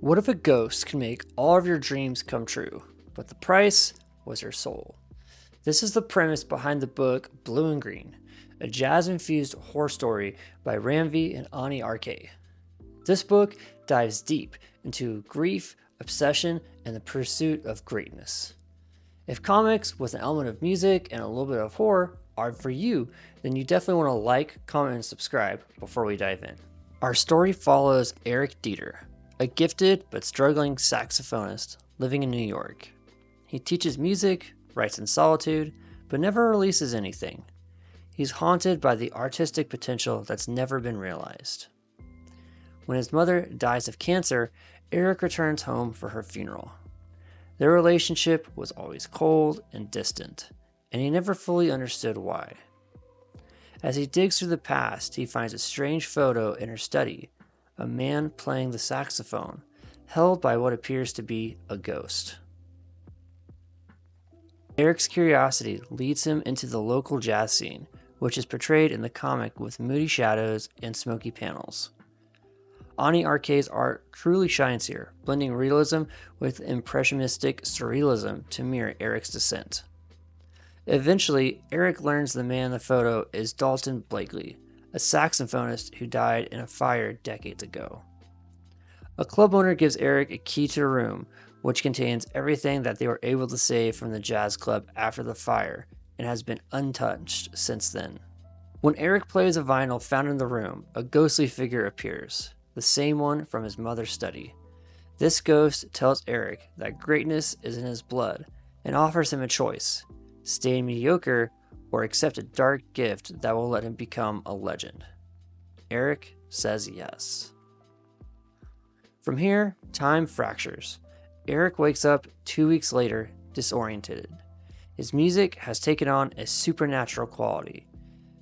What if a ghost can make all of your dreams come true, but the price was your soul? This is the premise behind the book Blue and Green, a jazz-infused horror story by Ranvi and Anand RK. This book dives deep into grief, obsession, and the pursuit of greatness. If comics with an element of music and a little bit of horror are for you, then you definitely want to like, comment, and subscribe before we dive in. Our story follows Eric Dieter, a gifted but struggling saxophonist living in New York. He teaches music, writes in solitude, but never releases anything. He's haunted by the artistic potential that's never been realized. When his mother dies of cancer, Eric returns home for her funeral. Their relationship was always cold and distant, and he never fully understood why. As he digs through the past, he finds a strange photo in her study, a man playing the saxophone, held by what appears to be a ghost. Eric's curiosity leads him into the local jazz scene, which is portrayed in the comic with moody shadows and smoky panels. Anand RK's art truly shines here, blending realism with impressionistic surrealism to mirror Eric's descent. Eventually, Eric learns the man in the photo is Dalton Blakely, a saxophonist who died in a fire decades ago. A club owner gives Eric a key to a room, which contains everything that they were able to save from the jazz club after the fire and has been untouched since then. When Eric plays a vinyl found in the room, a ghostly figure appears, the same one from his mother's study. This ghost tells Eric that greatness is in his blood and offers him a choice: stay mediocre or accept a dark gift that will let him become a legend. Eric says yes. From here, time fractures. Eric wakes up 2 weeks later, disoriented. His music has taken on a supernatural quality.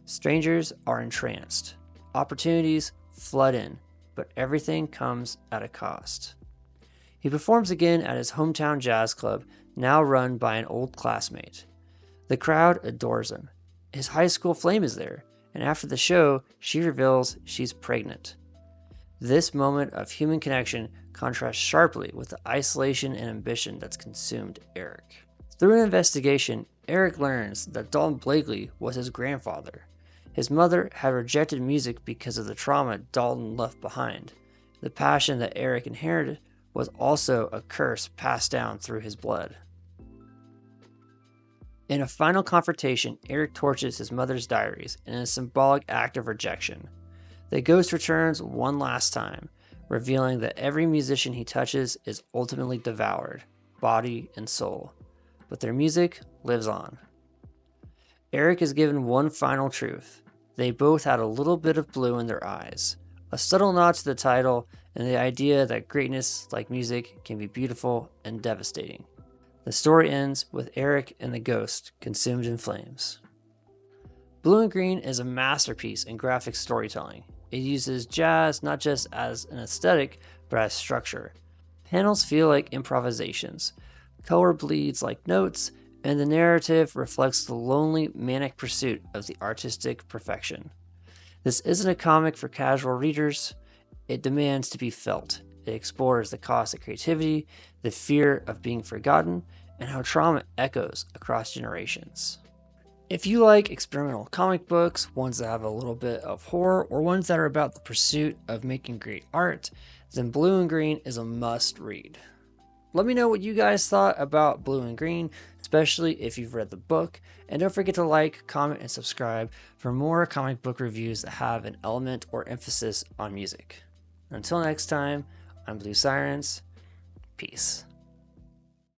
Strangers are entranced. Opportunities flood in, but everything comes at a cost. He performs again at his hometown jazz club, now run by an old classmate. The crowd adores him. His high school flame is there, and after the show, she reveals she's pregnant. This moment of human connection contrasts sharply with the isolation and ambition that's consumed Eric. Through an investigation, Eric learns that Dalton Blakely was his grandfather. His mother had rejected music because of the trauma Dalton left behind. The passion that Eric inherited was also a curse passed down through his blood. In a final confrontation, Eric torches his mother's diaries in a symbolic act of rejection. The ghost returns one last time, revealing that every musician he touches is ultimately devoured, body and soul. But their music lives on. Eric is given one final truth. They both had a little bit of blue in their eyes, a subtle nod to the title and the idea that greatness, like music, can be beautiful and devastating. The story ends with Eric and the ghost consumed in flames. Blue and Green is a masterpiece in graphic storytelling. It uses jazz not just as an aesthetic, but as structure. Panels feel like improvisations, color bleeds like notes, and the narrative reflects the lonely, manic pursuit of the artistic perfection. This isn't a comic for casual readers. It demands to be felt. It explores the cost of creativity, the fear of being forgotten, and how trauma echoes across generations. If you like experimental comic books, ones that have a little bit of horror, or ones that are about the pursuit of making great art, then Blue and Green is a must read. Let me know what you guys thought about Blue and Green, especially if you've read the book, and don't forget to like, comment, and subscribe for more comic book reviews that have an element or emphasis on music. Until next time, I'm Blue Sirens. Peace.